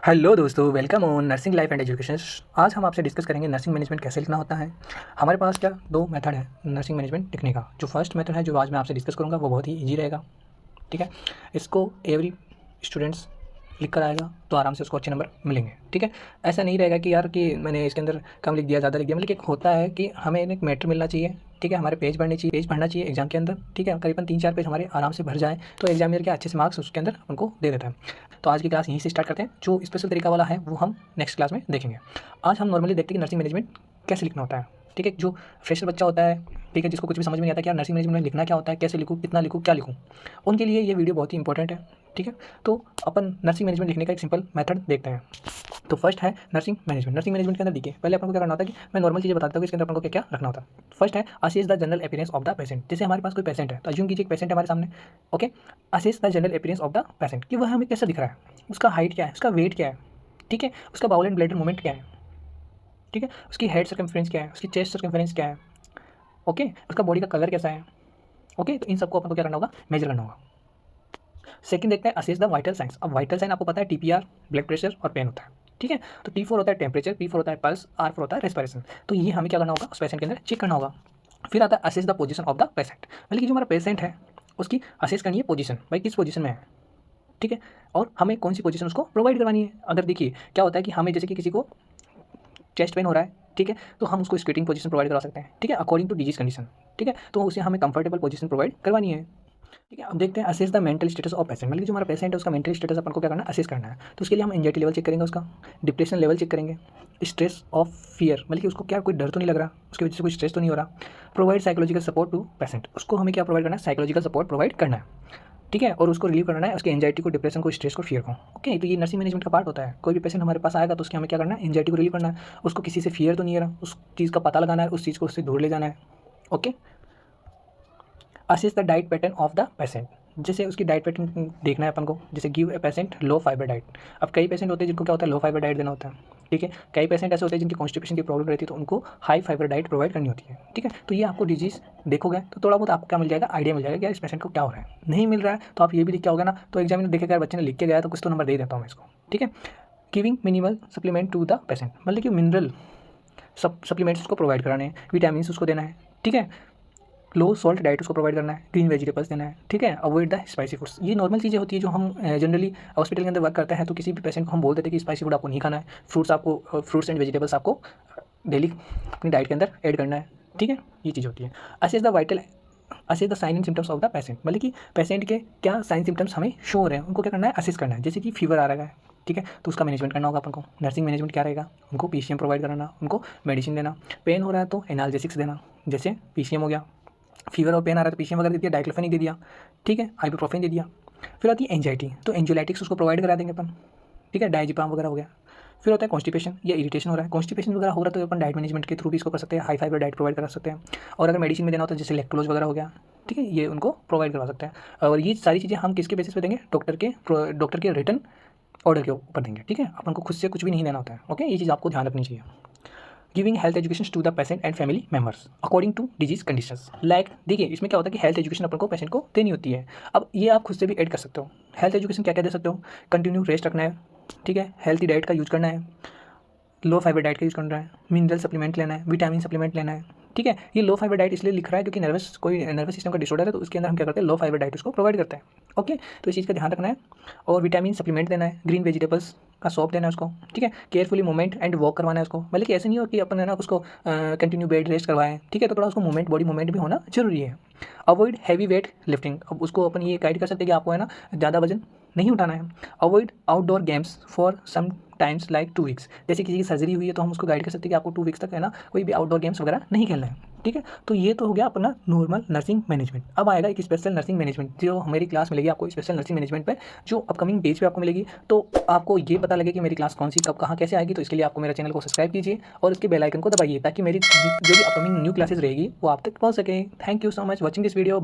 Hello दोस्तों, welcome on nursing life and education. आज हम आपसे डिस्कस करेंगे नर्सिंग मैनेजमेंट कैसे लिखना होता है। हमारे पास क्या दो मेथड है नर्सिंग मैनेजमेंट लिखने का। जो फर्स्ट मेथड है जो आज मैं आपसे डिस्कस करूंगा वो बहुत ही इजी रहेगा। ठीक है, इसको एवरी स्टूडेंट्स लिख कर आएगा तो आराम से उसको अच्छे नंबर मिलेंगे। ठीक है, ऐसा नहीं रहेगा कि यार कि मैंने इसके अंदर कम लिख दिया, ज़्यादा लिख दिया। मतलब एक होता है कि हमें एक मैटर मिलना चाहिए। ठीक है, हमारे पेज भरना चाहिए एग्जाम के अंदर। ठीक है, करीबन 3-4 पेज हमारे आराम से भर जाए तो एग्जामिनर के अच्छे से मार्क्स उसके अंदर उनको दे देता है। तो आज की क्लास यहीं से स्टार्ट करते हैं। जो स्पेशल तरीका वाला है वो हम नेक्स्ट क्लास में देखेंगे। आज हम नॉर्मली देखते हैं कि नर्सिंग मैनेजमेंट कैसे लिखना होता है। ठीक है, जो फ्रेशर बच्चा होता है, ठीक है, जिसको कुछ भी समझ में नहीं आता कि यार नर्सिंग मैनेजमेंट में लिखना क्या होता है, कैसे लिखूँ, कितना लिखूँ, क्या लिखूँ, उनके लिए ये वीडियो बहुत ही इंपॉर्टेंट है। ठीक है, तो अपन नर्सिंग मैनेजमेंट लिखने का एक सिंपल मेथड देखते हैं। तो फर्स्ट है नर्सिंग मैनेजमेंट। नर्सिंग मैनेजमेंट के अंदर देखिए, पहले अपन को क्या करना होता है कि मैं नॉर्मल चीज़ें बताता हूँ कि इसके अंदर अपन को क्या क्या रखना होता है। फर्स्ट है assess the general appearance of the patient. जैसे हमारे पास कोई पेशेंट है तो अज्यूम कीजिए एक पेशेंट है हमारे सामने। Okay, assess the general appearance of the patient कि वह हमें कैसा दिख रहा है, उसका हाइट क्या है, उसका वेट क्या है, ठीक है, उसका बाउल एंड ब्लैडर मूवमेंट क्या है, ठीक है, उसकी हेड सर्कमफ्रेंस क्या है, उसकी चेस्ट सर्कमफ्रेंस क्या है, ओके, उसका बॉडी का कलर कैसा है। ओके, तो इन सबको अपन को क्या करना होगा, मेजर करना होगा। सेकंड देखते हैं असेस द वाइटल साइंस। अब वाइटल साइन आपको पता है टीपीआर, ब्लड प्रेशर और पेन होता है। ठीक है, तो T4 होता है टेम्परेचर, P4 होता है पल्स, R4 होता है रेस्पिरेशन। तो ये हमें क्या करना होगा, उस पेशेंट के अंदर चेक करना होगा। फिर आता है assess the position of the patient. मतलब कि जो हमारा पेशेंट है उसकी असेस करनी है पोजीशन, भाई किस पोजीशन में है। ठीक है, और हमें कौन सी पोजीशन उसको प्रोवाइड करवानी है। अगर देखिए क्या होता है कि हमें जैसे कि किसी को चेस्ट पेन हो रहा है, ठीक है, तो हम उसको स्क्वेटिंग पोजीशन प्रोवाइड करा सकते हैं। ठीक है, अकॉर्डिंग टू डिजीज कंडीशन। ठीक है, तो उसे हमें कंफर्टेबल पोजीशन प्रोवाइड करवानी है। ठीक है, अब देखते हैं assess the mental status of patient. मतलब जो हमारा पेशेंट है उसका मेंटल स्टेटस अपन को क्या करना है, असेस करना है। तो उसके लिए हम एंजाइटी लेवल चेक करेंगे, उसका डिप्रेशन लेवल चेक करेंगे, स्ट्रेस ऑफ फियर, मतलब कि उसको क्या कोई डर तो नहीं लग रहा, उसकी वजह से कोई स्ट्रेस तो नहीं हो रहा। Provide psychological support to patient, उसको हमें क्या प्रोवाइड करना है, साइकोलॉजिकल सपोर्ट प्रोवाइड करना है। ठीक है, और उसको रिलीव करना है उसकी एंजाइटी को, डिप्रेशन को, स्ट्रेस को, फियर को। ओके, तो ये नर्सिंग मैनेजमेंट का पार्ट होता है। कोई भी पेशेंट हमारे पास आएगा तो उसके हमें क्या करना है, एंजाइटी को रिलीव करना है। उसको किसी से फियर तो नहीं है रहा, उस चीज़ का पता लगाना है, उस चीज़ को उससे दूर ले जाना है। Okay, assess the diet pattern of the patient. जैसे उसकी डाइट पैटर्न देखना है अपन को। जैसे give a patient low fibre diet. अब कई पेशेंट होते हैं जिनको क्या होता है, लो फाइबर डाइट देना होता है। ठीक है, कई पेशेंट ऐसे होते हैं जिनकी कॉन्स्टिपेशन की प्रॉब्लम रहती है तो उनको हाई फाइबर डाइट प्रोवाइड करनी होती है। ठीक है, तो ये आपको डिजीज़ देखोगे तो थोड़ा बहुत आपको क्या मिल जाएगा, आइडिया मिल जाएगा कि यार इस पेशेंट को क्या हो रहा है। नहीं मिल रहा है तो आप ये भी लिख के आओगे ना, तो एग्जामिनर देखेगा यार बच्चे ने लिख के गया तो कुछ तो नंबर दे देता हूँ मैं इसको। ठीक है, giving minimal supplement to the patient, मतलब कि मिनरल सप्लीमेंट्स उसको प्रोवाइड कराने हैं, विटामिन उसको देना है। ठीक है, लो सॉल्ट डाइट उसको प्रोवाइड करना है, ग्रीन वेजिटेबल्स देना है। ठीक है, अवॉइड द स्पाइसी फूड्स। ये नॉर्मल चीज़ें होती है जो हम जनरली हॉस्पिटल के अंदर वर्क करते हैं। तो किसी भी पेशेंट को हम बोल देते हैं कि स्पाइसी फूड आपको नहीं खाना है, फ्रूट्स एंड वेजिटेबल्स आपको डेली अपनी डाइट के अंदर ऐड करना है। ठीक है, ये चीज़ होती है। Assess the vital, assess the sign and symptoms of the patient, मतलब कि पेशेंट के क्या साइन सिम्टम्स हमें शो हो रहे हैं, उनको क्या करना है, असेस करना है। जैसे कि फीवर आ रहा है, ठीक है, तो उसका मैनेजमेंट करना होगा अपन को। नर्सिंग मैनेजमेंट क्या रहेगा, उनको पीसीएम प्रोवाइड कराना, उनको मेडिसिन देना। पेन हो रहा है तो एनाल्जेसिक्स देना, जैसे पीसीएम हो गया। फीवर और पेन आ रहा है तो पीसीएम वगैरह दे दिया, डाइक्लोफेनिक दे दिया। ठीक है, आइबुप्रोफेन दे दिया। फिर आती है एंजाइटी, तो एंजियोलाइटिक्स उसको प्रोवाइड करा देंगे अपन। ठीक है, डायजिपाम वगैरह हो गया। फिर होता है कॉन्स्टिपेशन या इरिटेशन हो रहा है, कॉन्स्टिपेशन वगैरह हो रहा है तो अपन डाइट मैनेजमेंट के थ्रू भी इसको कर सकते हैं, हाई फाइबर डाइट प्रोवाइड करा सकते हैं। और अगर मेडिसिन में देना होता है जैसे लैक्टोलोज वगैरह हो गया, ठीक है, ये उनको प्रोवाइड करवा सकते हैं। और ये सारी चीज़ें हम किसके बेसिस पे देंगे, डॉक्टर के रिटन ऑर्डर के ऊपर देंगे। ठीक है, अपन को खुद से कुछ भी नहीं देना होता है। ओके, ये चीज़ आपको ध्यान रखनी चाहिए। Giving health education to the patient and family members according to disease conditions. Like देखिए इसमें क्या होता है कि हेल्थ एजुकेशन अपन को पेशेंट को देनी होती है। अब ये आप खुद से भी ऐड कर सकते हो। हेल्थ एजुकेशन क्या क्या दे सकते हो, कंटिन्यू रेस्ट रखना है, ठीक है, हेल्थी डाइट का यूज करना है, लो फाइबर डाइट का यूज़ करना है, मिनरल सप्लीमेंट लेना है, विटामिन सप्लीमेंट लेना है। ठीक है, ये लो फाइबर डाइट इसलिए लिख रहा है क्योंकि नर्वस सिस्टम का डिसऑर्डर है तो उसके अंदर हम क्या करते हैं, लो फाइबर डाइट उसको प्रोवाइड करते हैं। ओके, तो इस चीज़ का ध्यान रखना है। और विटामिन सप्लीमेंट देना है, ग्रीन वेजिटेबल्स का सॉप देना है उसको। ठीक है, केयरफुली मूवमेंट एंड वॉक करवाना है उसको। मतलब कि ऐसे नहीं हो कि अपन है ना उसको कंटिन्यू बेड रेस्ट करवाएं। ठीक है, तो थोड़ा उसको मूवमेंट, बॉडी मूवमेंट भी होना जरूरी है। अवॉइड हैवी वेट लिफ्टिंग, अब उसको अपन ये गाइड कर सकते हैं कि आपको है ना ज़्यादा वजन नहीं उठाना है। Avoid outdoor games for some times like 2 weeks, जैसे किसी की सर्जरी हुई है तो हम उसको गाइड कर सकते हैं कि आपको 2 वीक्स तक है ना कोई भी आउटडोर गेम्स वगैरह नहीं खेलना है। ठीक है, तो ये तो हो गया अपना नॉर्मल नर्सिंग मैनेजमेंट। अब आएगा एक स्पेशल नर्सिंग मैनेजमेंट जो मेरी क्लास मिलेगी आपको स्पेशल नर्सिंग मैनेजमेंट पे, जो अपकमिंग पेज पे आपको मिलेगी। तो आपको ये पता लगे कि मेरी क्लास कौन सी कब कहाँ कैसे आएगी, तो इसके लिए आपको मेरे चैनल को सब्सक्राइब कीजिए और उसके बेल आइकन को दबाइए ताकि मेरी जो भी अपकमिंग न्यू क्लासेस रहेगी वो आप तक पहुँच सके। Thank you so much watching this video.